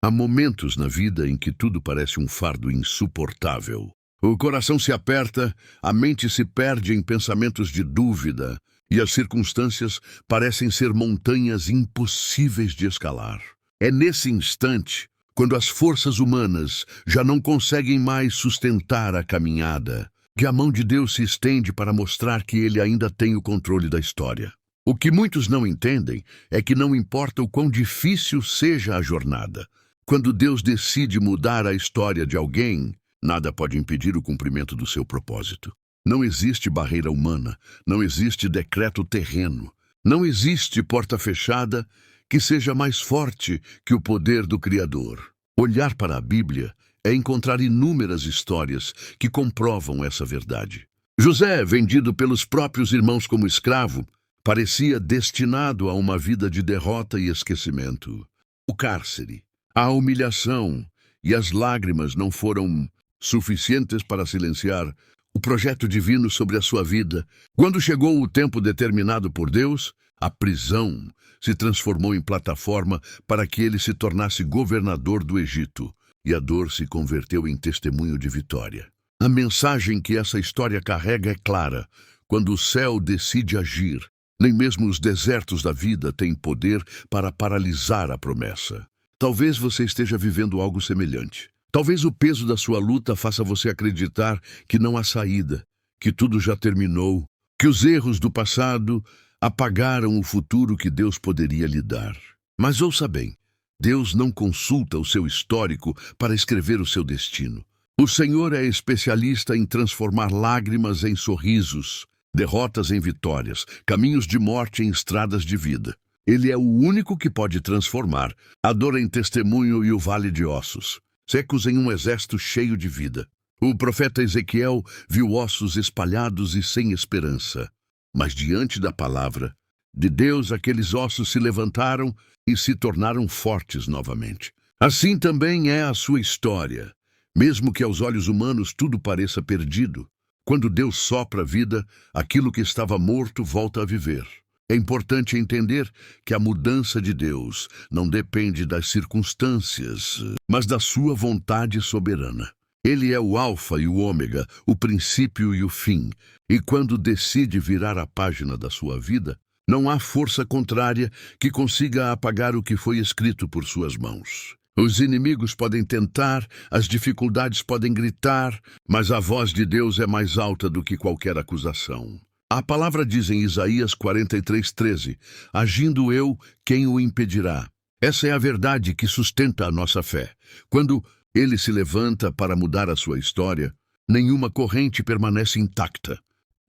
Há momentos na vida em que tudo parece um fardo insuportável. O coração se aperta, a mente se perde em pensamentos de dúvida e as circunstâncias parecem ser montanhas impossíveis de escalar. É nesse instante, quando as forças humanas já não conseguem mais sustentar a caminhada, que a mão de Deus se estende para mostrar que Ele ainda tem o controle da história. O que muitos não entendem é que não importa o quão difícil seja a jornada, quando Deus decide mudar a história de alguém, nada pode impedir o cumprimento do seu propósito. Não existe barreira humana, não existe decreto terreno, não existe porta fechada que seja mais forte que o poder do Criador. Olhar para a Bíblia é encontrar inúmeras histórias que comprovam essa verdade. José, vendido pelos próprios irmãos como escravo, parecia destinado a uma vida de derrota e esquecimento. O cárcere, a humilhação e as lágrimas não foram suficientes para silenciar o projeto divino sobre a sua vida. Quando chegou o tempo determinado por Deus, a prisão se transformou em plataforma para que ele se tornasse governador do Egito, e a dor se converteu em testemunho de vitória. A mensagem que essa história carrega é clara: quando o céu decide agir, nem mesmo os desertos da vida têm poder para paralisar a promessa. Talvez você esteja vivendo algo semelhante. Talvez o peso da sua luta faça você acreditar que não há saída, que tudo já terminou, que os erros do passado apagaram o futuro que Deus poderia lhe dar. Mas ouça bem, Deus não consulta o seu histórico para escrever o seu destino. O Senhor é especialista em transformar lágrimas em sorrisos, derrotas em vitórias, caminhos de morte em estradas de vida. Ele é o único que pode transformar a dor em testemunho e o vale de ossos secos em um exército cheio de vida. O profeta Ezequiel viu ossos espalhados e sem esperança. Mas diante da palavra de Deus, aqueles ossos se levantaram e se tornaram fortes novamente. Assim também é a sua história. Mesmo que aos olhos humanos tudo pareça perdido, quando Deus sopra a vida, aquilo que estava morto volta a viver. É importante entender que a mudança de Deus não depende das circunstâncias, mas da sua vontade soberana. Ele é o alfa e o ômega, o princípio e o fim, e quando decide virar a página da sua vida, não há força contrária que consiga apagar o que foi escrito por suas mãos. Os inimigos podem tentar, as dificuldades podem gritar, mas a voz de Deus é mais alta do que qualquer acusação. A palavra diz em Isaías 43:13, agindo eu, quem o impedirá? Essa é a verdade que sustenta a nossa fé. Quando ele se levanta para mudar a sua história, nenhuma corrente permanece intacta,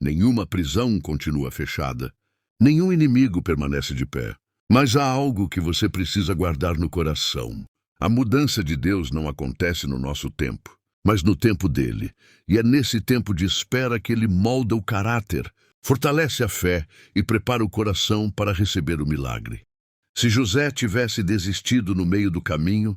nenhuma prisão continua fechada, nenhum inimigo permanece de pé. Mas há algo que você precisa guardar no coração. A mudança de Deus não acontece no nosso tempo, mas no tempo dele. E é nesse tempo de espera que ele molda o caráter, fortalece a fé e prepara o coração para receber o milagre. Se José tivesse desistido no meio do caminho,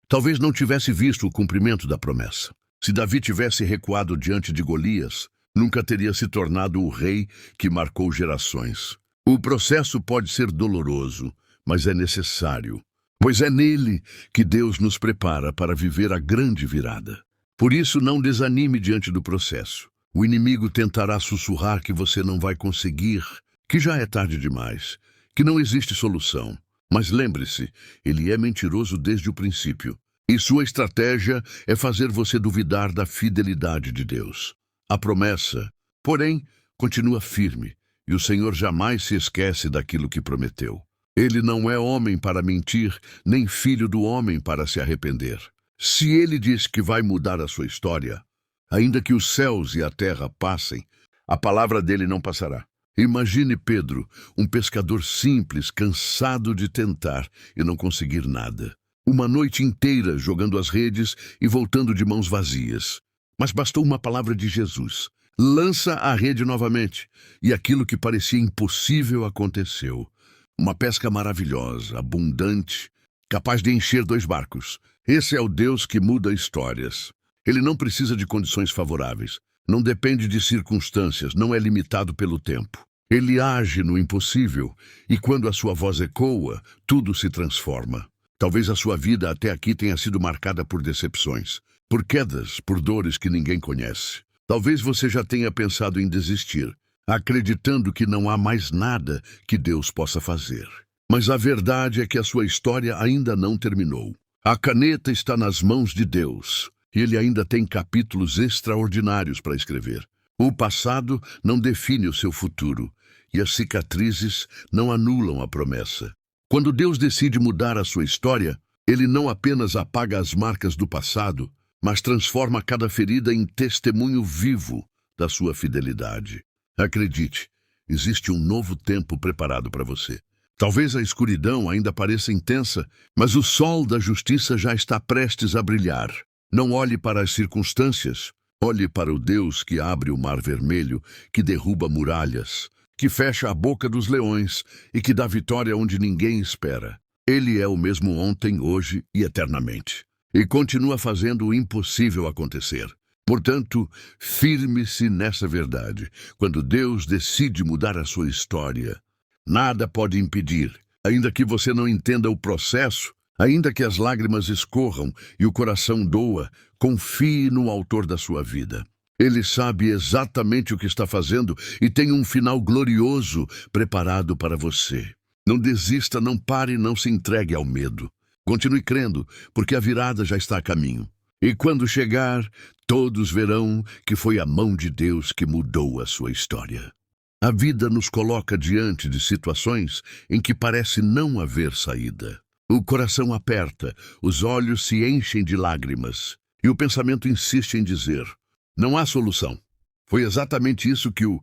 talvez não tivesse visto o cumprimento da promessa. Se Davi tivesse recuado diante de Golias, nunca teria se tornado o rei que marcou gerações. O processo pode ser doloroso, mas é necessário, pois é nele que Deus nos prepara para viver a grande virada. Por isso, não desanime diante do processo. O inimigo tentará sussurrar que você não vai conseguir, que já é tarde demais, que não existe solução. Mas lembre-se, ele é mentiroso desde o princípio, e sua estratégia é fazer você duvidar da fidelidade de Deus. A promessa, porém, continua firme, e o Senhor jamais se esquece daquilo que prometeu. Ele não é homem para mentir, nem filho do homem para se arrepender. Se ele diz que vai mudar a sua história, ainda que os céus e a terra passem, a palavra dele não passará. Imagine Pedro, um pescador simples, cansado de tentar e não conseguir nada. Uma noite inteira jogando as redes e voltando de mãos vazias. Mas bastou uma palavra de Jesus. Lança a rede novamente, e aquilo que parecia impossível aconteceu. Uma pesca maravilhosa, abundante, capaz de encher 2 barcos. Esse é o Deus que muda histórias. Ele não precisa de condições favoráveis, não depende de circunstâncias, não é limitado pelo tempo. Ele age no impossível, e quando a sua voz ecoa, tudo se transforma. Talvez a sua vida até aqui tenha sido marcada por decepções, por quedas, por dores que ninguém conhece. Talvez você já tenha pensado em desistir, acreditando que não há mais nada que Deus possa fazer. Mas a verdade é que a sua história ainda não terminou. A caneta está nas mãos de Deus, e Ele ainda tem capítulos extraordinários para escrever. O passado não define o seu futuro, e as cicatrizes não anulam a promessa. Quando Deus decide mudar a sua história, Ele não apenas apaga as marcas do passado, mas transforma cada ferida em testemunho vivo da sua fidelidade. Acredite, existe um novo tempo preparado para você. Talvez a escuridão ainda pareça intensa, mas o sol da justiça já está prestes a brilhar. Não olhe para as circunstâncias, olhe para o Deus que abre o mar vermelho, que derruba muralhas, que fecha a boca dos leões e que dá vitória onde ninguém espera. Ele é o mesmo ontem, hoje e eternamente. E continua fazendo o impossível acontecer. Portanto, firme-se nessa verdade. Quando Deus decide mudar a sua história, nada pode impedir. Ainda que você não entenda o processo, ainda que as lágrimas escorram e o coração doa, confie no autor da sua vida. Ele sabe exatamente o que está fazendo e tem um final glorioso preparado para você. Não desista, não pare, não se entregue ao medo. Continue crendo, porque a virada já está a caminho. E quando chegar, todos verão que foi a mão de Deus que mudou a sua história. A vida nos coloca diante de situações em que parece não haver saída. O coração aperta, os olhos se enchem de lágrimas, e o pensamento insiste em dizer: não há solução. Foi exatamente isso que o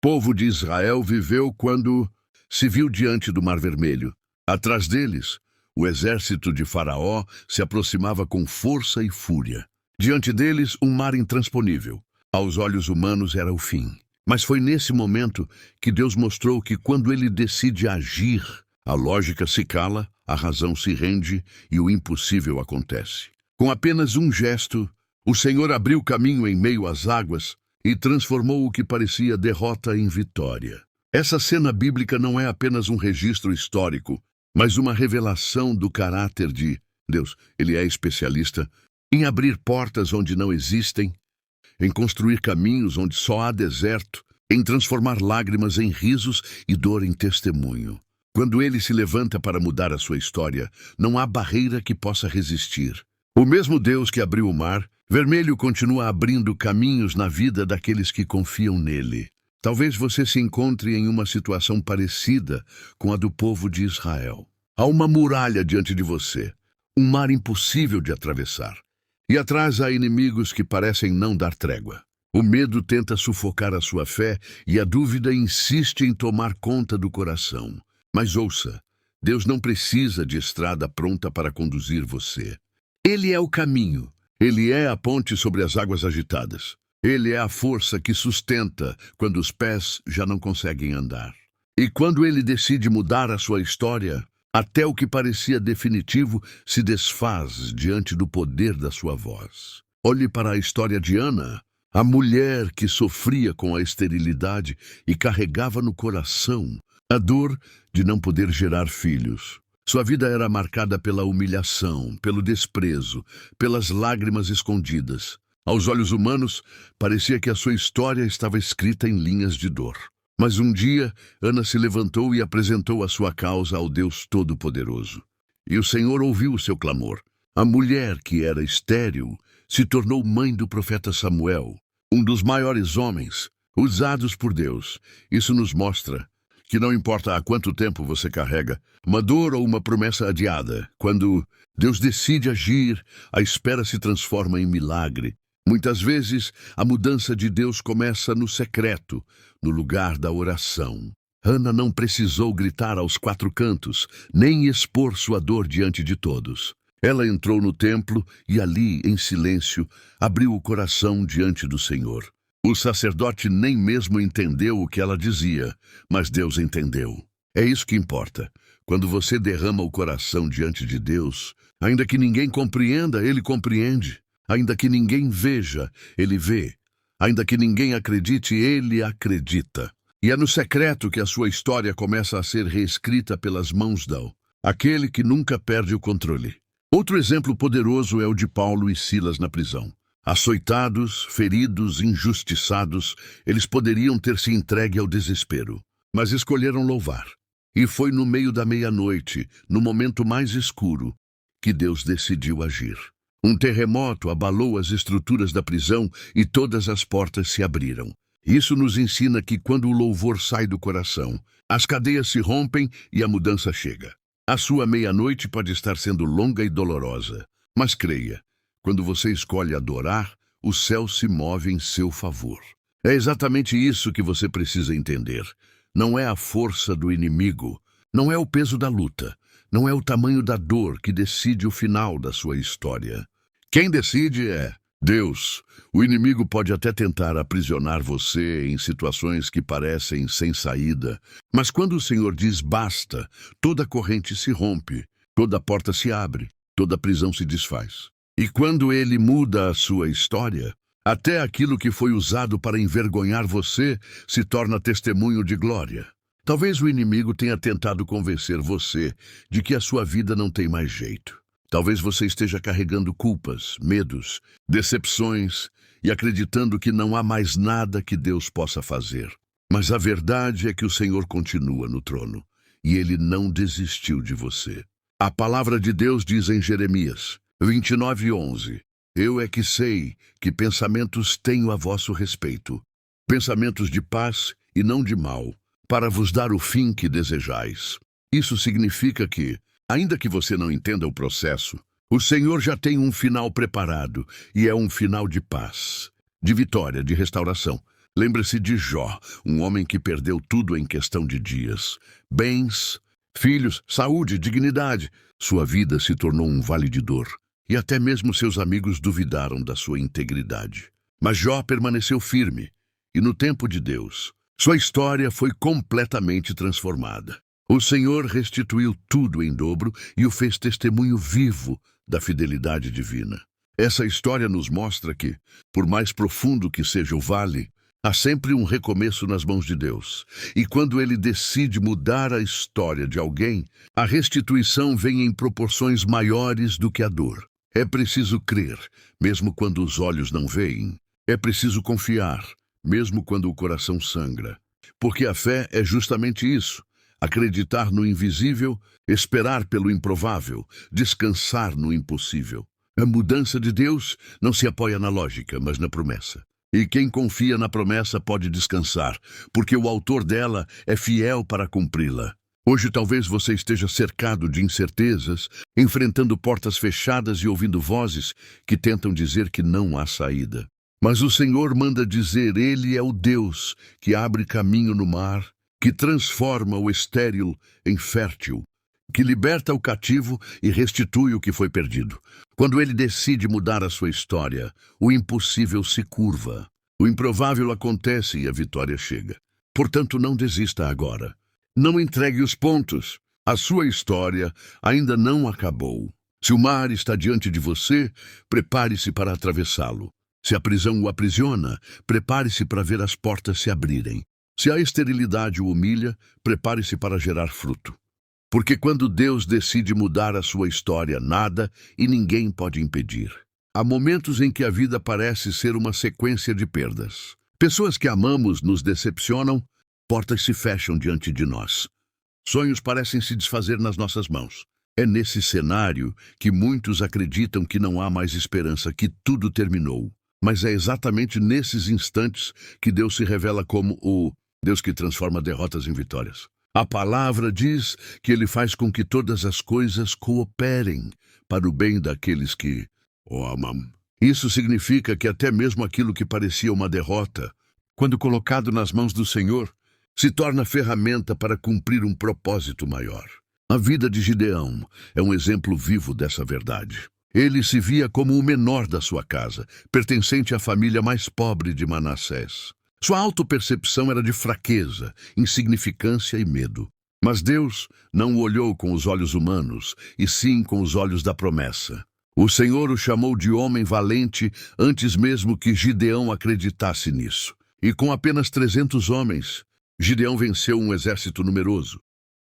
povo de Israel viveu quando se viu diante do Mar Vermelho. Atrás deles, o exército de Faraó se aproximava com força e fúria. Diante deles, um mar intransponível. Aos olhos humanos era o fim. Mas foi nesse momento que Deus mostrou que quando Ele decide agir, a lógica se cala, a razão se rende e o impossível acontece. Com apenas um gesto, o Senhor abriu caminho em meio às águas e transformou o que parecia derrota em vitória. Essa cena bíblica não é apenas um registro histórico, mas uma revelação do caráter de Deus. Ele é especialista em abrir portas onde não existem, em construir caminhos onde só há deserto, em transformar lágrimas em risos e dor em testemunho. Quando Ele se levanta para mudar a sua história, não há barreira que possa resistir. O mesmo Deus que abriu o mar vermelho continua abrindo caminhos na vida daqueles que confiam nele. Talvez você se encontre em uma situação parecida com a do povo de Israel. Há uma muralha diante de você, um mar impossível de atravessar. E atrás há inimigos que parecem não dar trégua. O medo tenta sufocar a sua fé e a dúvida insiste em tomar conta do coração. Mas ouça, Deus não precisa de estrada pronta para conduzir você. Ele é o caminho. Ele é a ponte sobre as águas agitadas. Ele é a força que sustenta quando os pés já não conseguem andar. E quando Ele decide mudar a sua história, até o que parecia definitivo se desfaz diante do poder da sua voz. Olhe para a história de Ana, a mulher que sofria com a esterilidade e carregava no coração a dor de não poder gerar filhos. Sua vida era marcada pela humilhação, pelo desprezo, pelas lágrimas escondidas. Aos olhos humanos, parecia que a sua história estava escrita em linhas de dor. Mas um dia, Ana se levantou e apresentou a sua causa ao Deus Todo-Poderoso. E o Senhor ouviu o seu clamor. A mulher, que era estéril, se tornou mãe do profeta Samuel, um dos maiores homens usados por Deus. Isso nos mostra que não importa há quanto tempo você carrega uma dor ou uma promessa adiada, quando Deus decide agir, a espera se transforma em milagre. Muitas vezes, a mudança de Deus começa no secreto, no lugar da oração. Ana não precisou gritar aos quatro cantos, nem expor sua dor diante de todos. Ela entrou no templo e ali, em silêncio, abriu o coração diante do Senhor. O sacerdote nem mesmo entendeu o que ela dizia, mas Deus entendeu. É isso que importa. Quando você derrama o coração diante de Deus, ainda que ninguém compreenda, Ele compreende. Ainda que ninguém veja, Ele vê. Ainda que ninguém acredite, Ele acredita. E é no secreto que a sua história começa a ser reescrita pelas mãos aquele que nunca perde o controle. Outro exemplo poderoso é o de Paulo e Silas na prisão. Açoitados, feridos, injustiçados, eles poderiam ter se entregue ao desespero, mas escolheram louvar. E foi no meio da meia-noite, no momento mais escuro, que Deus decidiu agir. Um terremoto abalou as estruturas da prisão e todas as portas se abriram. Isso nos ensina que quando o louvor sai do coração, as cadeias se rompem e a mudança chega. A sua meia-noite pode estar sendo longa e dolorosa, mas creia, quando você escolhe adorar, o céu se move em seu favor. É exatamente isso que você precisa entender. Não é a força do inimigo, não é o peso da luta, não é o tamanho da dor que decide o final da sua história. Quem decide é Deus. O inimigo pode até tentar aprisionar você em situações que parecem sem saída, mas quando o Senhor diz basta, toda corrente se rompe, toda porta se abre, toda prisão se desfaz. E quando Ele muda a sua história, até aquilo que foi usado para envergonhar você se torna testemunho de glória. Talvez o inimigo tenha tentado convencer você de que a sua vida não tem mais jeito. Talvez você esteja carregando culpas, medos, decepções e acreditando que não há mais nada que Deus possa fazer. Mas a verdade é que o Senhor continua no trono e Ele não desistiu de você. A palavra de Deus diz em Jeremias 29:11: Eu é que sei que pensamentos tenho a vosso respeito, pensamentos de paz e não de mal, para vos dar o fim que desejais. Isso significa que, ainda que você não entenda o processo, o Senhor já tem um final preparado, e é um final de paz, de vitória, de restauração. Lembre-se de Jó, um homem que perdeu tudo em questão de dias. Bens, filhos, saúde, dignidade. Sua vida se tornou um vale de dor, e até mesmo seus amigos duvidaram da sua integridade. Mas Jó permaneceu firme, e no tempo de Deus, sua história foi completamente transformada. O Senhor restituiu tudo em dobro e o fez testemunho vivo da fidelidade divina. Essa história nos mostra que, por mais profundo que seja o vale, há sempre um recomeço nas mãos de Deus. E quando Ele decide mudar a história de alguém, a restituição vem em proporções maiores do que a dor. É preciso crer, mesmo quando os olhos não veem. É preciso confiar, mesmo quando o coração sangra. Porque a fé é justamente isso. Acreditar no invisível, esperar pelo improvável, descansar no impossível. A mudança de Deus não se apoia na lógica, mas na promessa. E quem confia na promessa pode descansar, porque o autor dela é fiel para cumpri-la. Hoje talvez você esteja cercado de incertezas, enfrentando portas fechadas e ouvindo vozes que tentam dizer que não há saída. Mas o Senhor manda dizer, Ele é o Deus que abre caminho no mar, que transforma o estéril em fértil, que liberta o cativo e restitui o que foi perdido. Quando Ele decide mudar a sua história, o impossível se curva, o improvável acontece e a vitória chega. Portanto, não desista agora. Não entregue os pontos. A sua história ainda não acabou. Se o mar está diante de você, prepare-se para atravessá-lo. Se a prisão o aprisiona, prepare-se para ver as portas se abrirem. Se a esterilidade o humilha, prepare-se para gerar fruto. Porque quando Deus decide mudar a sua história, nada e ninguém pode impedir. Há momentos em que a vida parece ser uma sequência de perdas. Pessoas que amamos nos decepcionam, portas se fecham diante de nós. Sonhos parecem se desfazer nas nossas mãos. É nesse cenário que muitos acreditam que não há mais esperança, que tudo terminou. Mas é exatamente nesses instantes que Deus se revela como o Deus que transforma derrotas em vitórias. A palavra diz que Ele faz com que todas as coisas cooperem para o bem daqueles que o amam. Isso significa que até mesmo aquilo que parecia uma derrota, quando colocado nas mãos do Senhor, se torna ferramenta para cumprir um propósito maior. A vida de Gideão é um exemplo vivo dessa verdade. Ele se via como o menor da sua casa, pertencente à família mais pobre de Manassés. Sua autopercepção era de fraqueza, insignificância e medo. Mas Deus não o olhou com os olhos humanos, e sim com os olhos da promessa. O Senhor o chamou de homem valente antes mesmo que Gideão acreditasse nisso. E com apenas 300 homens, Gideão venceu um exército numeroso.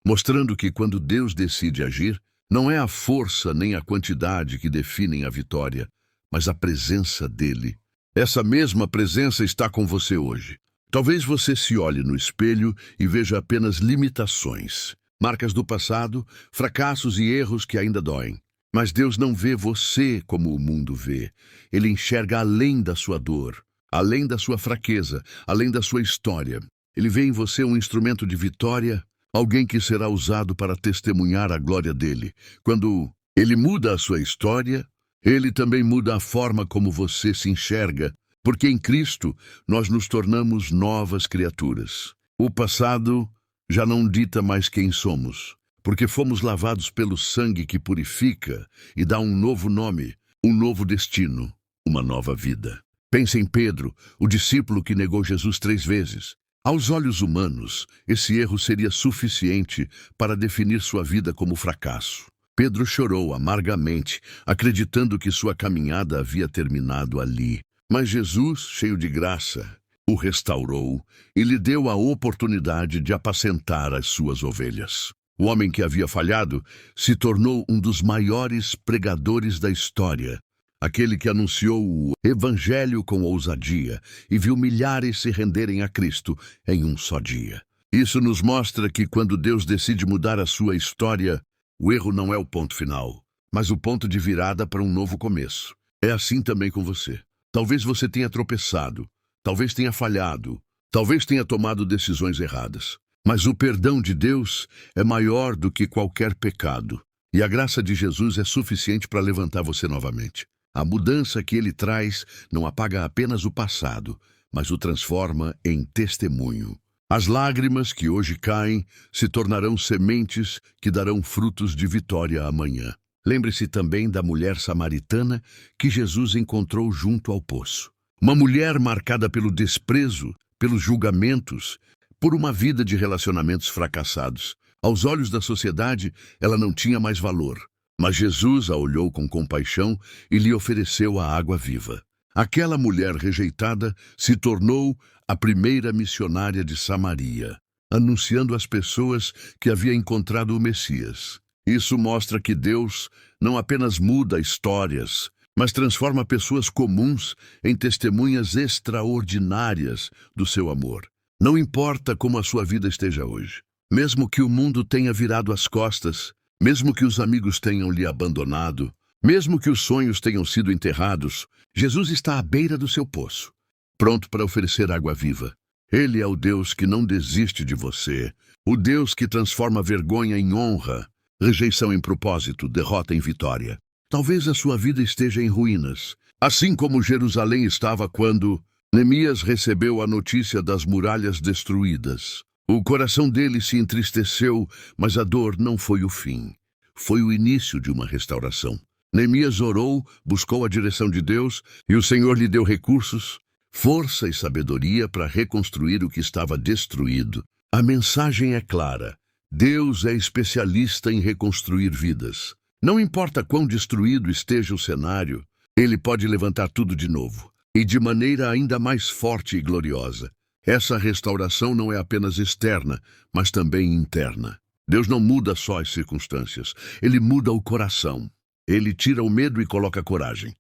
mostrando que quando Deus decide agir, não é a força nem a quantidade que definem a vitória, mas a presença dele. Essa mesma presença está com você hoje. Talvez você se olhe no espelho e veja apenas limitações, marcas do passado, fracassos e erros que ainda doem. Mas Deus não vê você como o mundo vê. Ele enxerga além da sua dor, além da sua fraqueza, além da sua história. Ele vê em você um instrumento de vitória, alguém que será usado para testemunhar a glória dele. Quando ele muda a sua história, ele também muda a forma como você se enxerga, porque em Cristo nós nos tornamos novas criaturas. O passado já não dita mais quem somos, porque fomos lavados pelo sangue que purifica e dá um novo nome, um novo destino, uma nova vida. Pense em Pedro, o discípulo que negou Jesus 3 vezes. Aos olhos humanos, esse erro seria suficiente para definir sua vida como fracasso. Pedro chorou amargamente, acreditando que sua caminhada havia terminado ali. Mas Jesus, cheio de graça, o restaurou e lhe deu a oportunidade de apacentar as suas ovelhas. O homem que havia falhado se tornou um dos maiores pregadores da história, aquele que anunciou o Evangelho com ousadia e viu milhares se renderem a Cristo em um só dia. Isso nos mostra que quando Deus decide mudar a sua história, o erro não é o ponto final, mas o ponto de virada para um novo começo. É assim também com você. Talvez você tenha tropeçado, talvez tenha falhado, talvez tenha tomado decisões erradas. Mas o perdão de Deus é maior do que qualquer pecado, e a graça de Jesus é suficiente para levantar você novamente. A mudança que ele traz não apaga apenas o passado, mas o transforma em testemunho. As lágrimas que hoje caem se tornarão sementes que darão frutos de vitória amanhã. Lembre-se também da mulher samaritana que Jesus encontrou junto ao poço. Uma mulher marcada pelo desprezo, pelos julgamentos, por uma vida de relacionamentos fracassados. Aos olhos da sociedade, ela não tinha mais valor. Mas Jesus a olhou com compaixão e lhe ofereceu a água viva. Aquela mulher rejeitada se tornou a primeira missionária de Samaria, anunciando às pessoas que havia encontrado o Messias. Isso mostra que Deus não apenas muda histórias, mas transforma pessoas comuns em testemunhas extraordinárias do seu amor. Não importa como a sua vida esteja hoje, mesmo que o mundo tenha virado as costas, mesmo que os amigos tenham lhe abandonado, mesmo que os sonhos tenham sido enterrados, Jesus está à beira do seu poço, pronto para oferecer água viva. Ele é o Deus que não desiste de você, o Deus que transforma vergonha em honra, rejeição em propósito, derrota em vitória. Talvez a sua vida esteja em ruínas, assim como Jerusalém estava quando Neemias recebeu a notícia das muralhas destruídas. O coração dele se entristeceu, mas a dor não foi o fim. Foi o início de uma restauração. Neemias orou, buscou a direção de Deus, e o Senhor lhe deu recursos, força e sabedoria para reconstruir o que estava destruído. A mensagem é clara. Deus é especialista em reconstruir vidas. Não importa quão destruído esteja o cenário, Ele pode levantar tudo de novo, e de maneira ainda mais forte e gloriosa. Essa restauração não é apenas externa, mas também interna. Deus não muda só as circunstâncias, Ele muda o coração. Ele tira o medo e coloca coragem.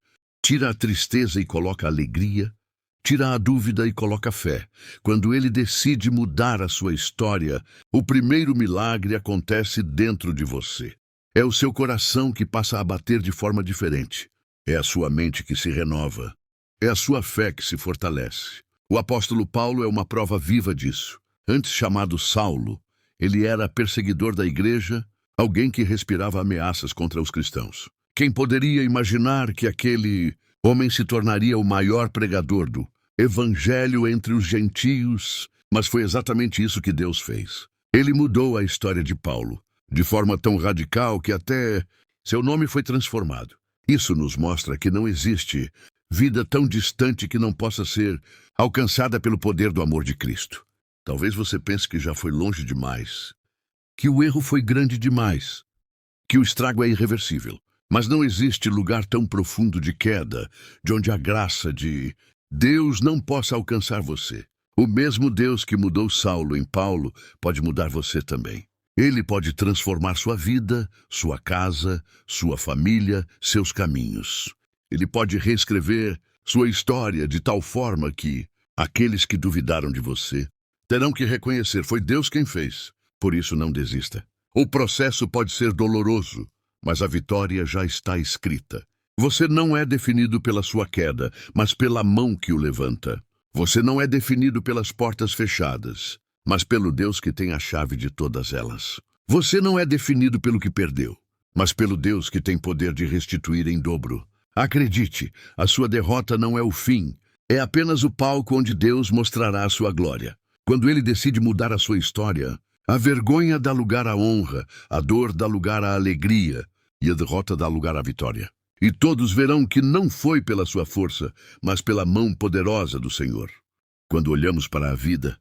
Tira a tristeza e coloca alegria. Tira a dúvida e coloca fé. Quando ele decide mudar a sua história, o primeiro milagre acontece dentro de você. É o seu coração que passa a bater de forma diferente. É a sua mente que se renova. É a sua fé que se fortalece. O apóstolo Paulo é uma prova viva disso. Antes chamado Saulo, ele era perseguidor da igreja, alguém que respirava ameaças contra os cristãos. Quem poderia imaginar que aquele homem se tornaria o maior pregador do Evangelho entre os gentios? Mas foi exatamente isso que Deus fez. Ele mudou a história de Paulo, de forma tão radical que até seu nome foi transformado. Isso nos mostra que não existe vida tão distante que não possa ser alcançada pelo poder do amor de Cristo. Talvez você pense que já foi longe demais, que o erro foi grande demais, que o estrago é irreversível. Mas não existe lugar tão profundo de queda, de onde a graça de Deus não possa alcançar você. O mesmo Deus que mudou Saulo em Paulo pode mudar você também. Ele pode transformar sua vida, sua casa, sua família, seus caminhos. Ele pode reescrever sua história de tal forma que aqueles que duvidaram de você terão que reconhecer: foi Deus quem fez. Por isso, não desista. O processo pode ser doloroso, mas a vitória já está escrita. Você não é definido pela sua queda, mas pela mão que o levanta. Você não é definido pelas portas fechadas, mas pelo Deus que tem a chave de todas elas. Você não é definido pelo que perdeu, mas pelo Deus que tem poder de restituir em dobro. Acredite, a sua derrota não é o fim, é apenas o palco onde Deus mostrará a sua glória. Quando Ele decide mudar a sua história, a vergonha dá lugar à honra, a dor dá lugar à alegria e a derrota dá lugar à vitória. E todos verão que não foi pela sua força, mas pela mão poderosa do Senhor. Quando olhamos para a vida,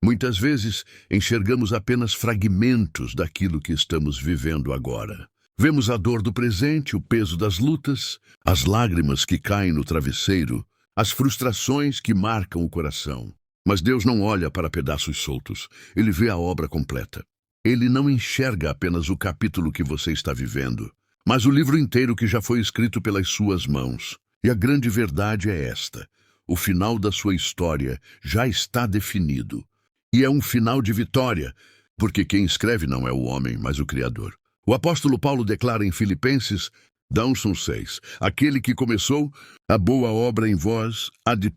muitas vezes enxergamos apenas fragmentos daquilo que estamos vivendo agora. Vemos a dor do presente, o peso das lutas, as lágrimas que caem no travesseiro, as frustrações que marcam o coração. Mas Deus não olha para pedaços soltos, Ele vê a obra completa. Ele não enxerga apenas o capítulo que você está vivendo, mas o livro inteiro que já foi escrito pelas suas mãos. E a grande verdade é esta: o final da sua história já está definido. E é um final de vitória, porque quem escreve não é o homem, mas o Criador. O apóstolo Paulo declara em Filipenses 1:6, aquele que começou a boa obra em vós há de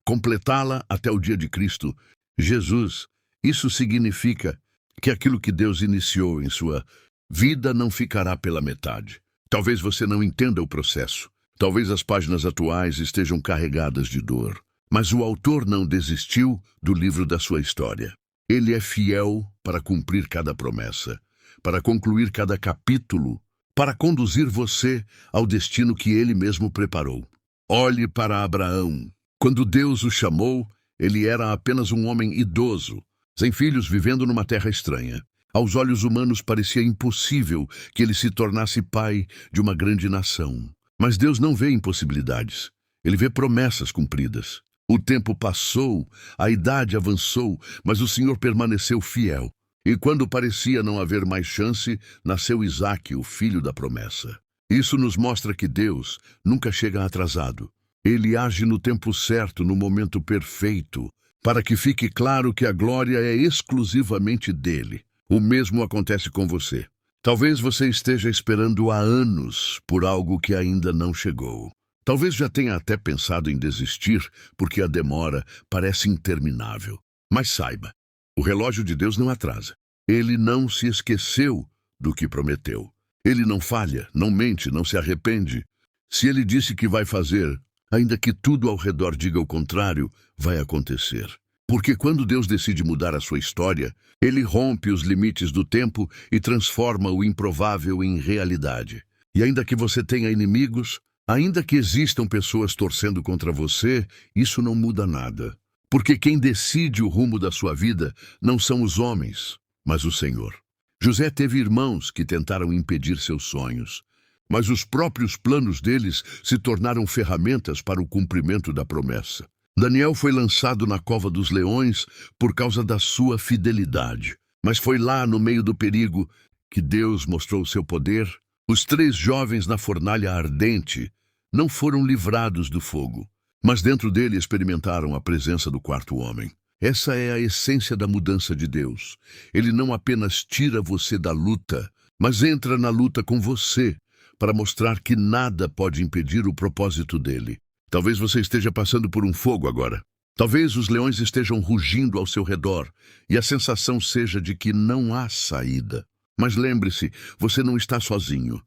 completá-la até o dia de Cristo Jesus. Isso significa que aquilo que Deus iniciou em sua vida não ficará pela metade. Talvez você não entenda o processo. Talvez as páginas atuais estejam carregadas de dor. Mas o autor não desistiu do livro da sua história. Ele é fiel para cumprir cada promessa, para concluir cada capítulo, para conduzir você ao destino que ele mesmo preparou. Olhe para Abraão. Quando Deus o chamou, ele era apenas um homem idoso, sem filhos, vivendo numa terra estranha. Aos olhos humanos parecia impossível que ele se tornasse pai de uma grande nação. Mas Deus não vê impossibilidades. Ele vê promessas cumpridas. O tempo passou, a idade avançou, mas o Senhor permaneceu fiel. E quando parecia não haver mais chance, nasceu Isaque, o filho da promessa. Isso nos mostra que Deus nunca chega atrasado. Ele age no tempo certo, no momento perfeito, para que fique claro que a glória é exclusivamente dele. O mesmo acontece com você. Talvez você esteja esperando há anos por algo que ainda não chegou. Talvez já tenha até pensado em desistir, porque a demora parece interminável. Mas saiba, o relógio de Deus não atrasa. Ele não se esqueceu do que prometeu. Ele não falha, não mente, não se arrepende. Se ele disse que vai fazer, ainda que tudo ao redor diga o contrário, vai acontecer. Porque quando Deus decide mudar a sua história, Ele rompe os limites do tempo e transforma o improvável em realidade. E ainda que você tenha inimigos, ainda que existam pessoas torcendo contra você, isso não muda nada. Porque quem decide o rumo da sua vida não são os homens, mas o Senhor. José teve irmãos que tentaram impedir seus sonhos, mas os próprios planos deles se tornaram ferramentas para o cumprimento da promessa. Daniel foi lançado na cova dos leões por causa da sua fidelidade, mas foi lá, no meio do perigo, que Deus mostrou seu poder. Os 3 jovens na fornalha ardente não foram livrados do fogo, mas dentro dele experimentaram a presença do 4º homem. Essa é a essência da mudança de Deus. Ele não apenas tira você da luta, mas entra na luta com você, para mostrar que nada pode impedir o propósito dele. Talvez você esteja passando por um fogo agora. Talvez os leões estejam rugindo ao seu redor e a sensação seja de que não há saída. Mas lembre-se, você não está sozinho.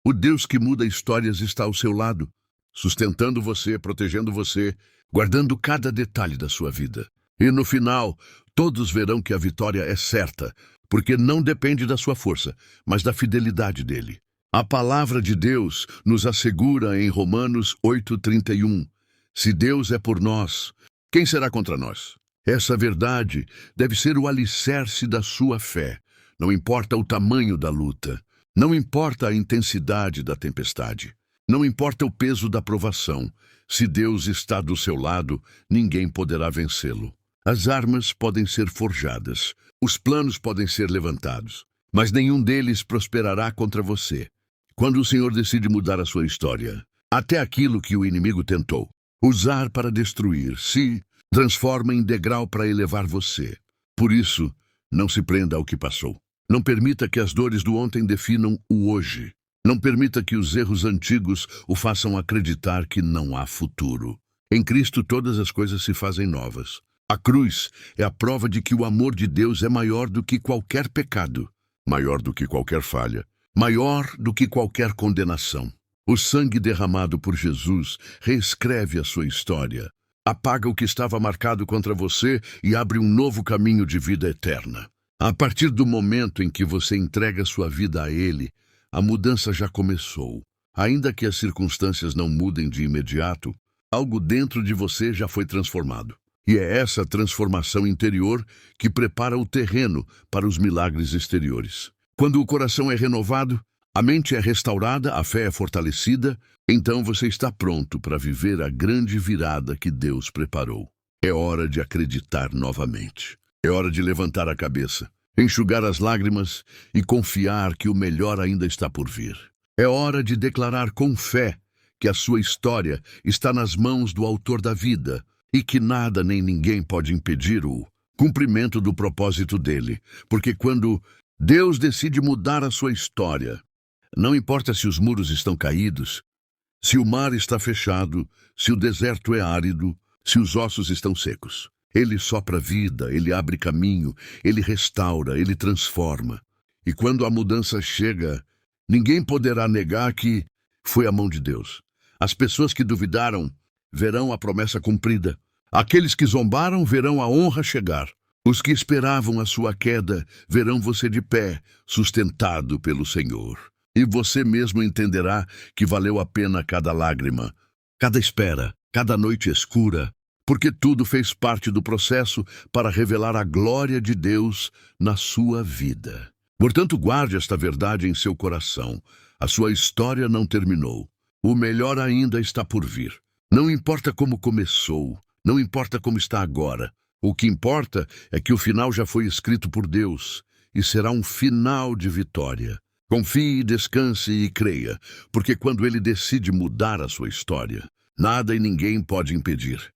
O Deus que muda histórias está ao seu lado, sustentando você, protegendo você, guardando cada detalhe da sua vida. E no final, todos verão que a vitória é certa, porque não depende da sua força, mas da fidelidade dele. A palavra de Deus nos assegura em Romanos 8:31, se Deus é por nós, quem será contra nós? Essa verdade deve ser o alicerce da sua fé. Não importa o tamanho da luta, não importa a intensidade da tempestade, não importa o peso da provação, se Deus está do seu lado, ninguém poderá vencê-lo. As armas podem ser forjadas, os planos podem ser levantados, mas nenhum deles prosperará contra você. Quando o Senhor decide mudar a sua história, até aquilo que o inimigo tentou usar para destruir, se transforma em degrau para elevar você. Por isso, não se prenda ao que passou. Não permita que as dores do ontem definam o hoje. Não permita que os erros antigos o façam acreditar que não há futuro. Em Cristo todas as coisas se fazem novas. A cruz é a prova de que o amor de Deus é maior do que qualquer pecado, maior do que qualquer falha, maior do que qualquer condenação. O sangue derramado por Jesus reescreve a sua história, apaga o que estava marcado contra você e abre um novo caminho de vida eterna. A partir do momento em que você entrega sua vida a Ele, a mudança já começou. Ainda que as circunstâncias não mudem de imediato, algo dentro de você já foi transformado. E é essa transformação interior que prepara o terreno para os milagres exteriores. Quando o coração é renovado, a mente é restaurada, a fé é fortalecida, então você está pronto para viver a grande virada que Deus preparou. É hora de acreditar novamente. É hora de levantar a cabeça, enxugar as lágrimas e confiar que o melhor ainda está por vir. É hora de declarar com fé que a sua história está nas mãos do Autor da vida e que nada nem ninguém pode impedir o cumprimento do propósito dele. Porque quando Deus decide mudar a sua história, não importa se os muros estão caídos, se o mar está fechado, se o deserto é árido, se os ossos estão secos. Ele sopra vida, ele abre caminho, ele restaura, ele transforma. E quando a mudança chega, ninguém poderá negar que foi a mão de Deus. As pessoas que duvidaram verão a promessa cumprida. Aqueles que zombaram verão a honra chegar. Os que esperavam a sua queda verão você de pé, sustentado pelo Senhor. E você mesmo entenderá que valeu a pena cada lágrima, cada espera, cada noite escura, porque tudo fez parte do processo para revelar a glória de Deus na sua vida. Portanto, guarde esta verdade em seu coração. A sua história não terminou. O melhor ainda está por vir. Não importa como começou, não importa como está agora. O que importa é que o final já foi escrito por Deus e será um final de vitória. Confie, descanse e creia, porque quando Ele decide mudar a sua história, nada e ninguém pode impedir.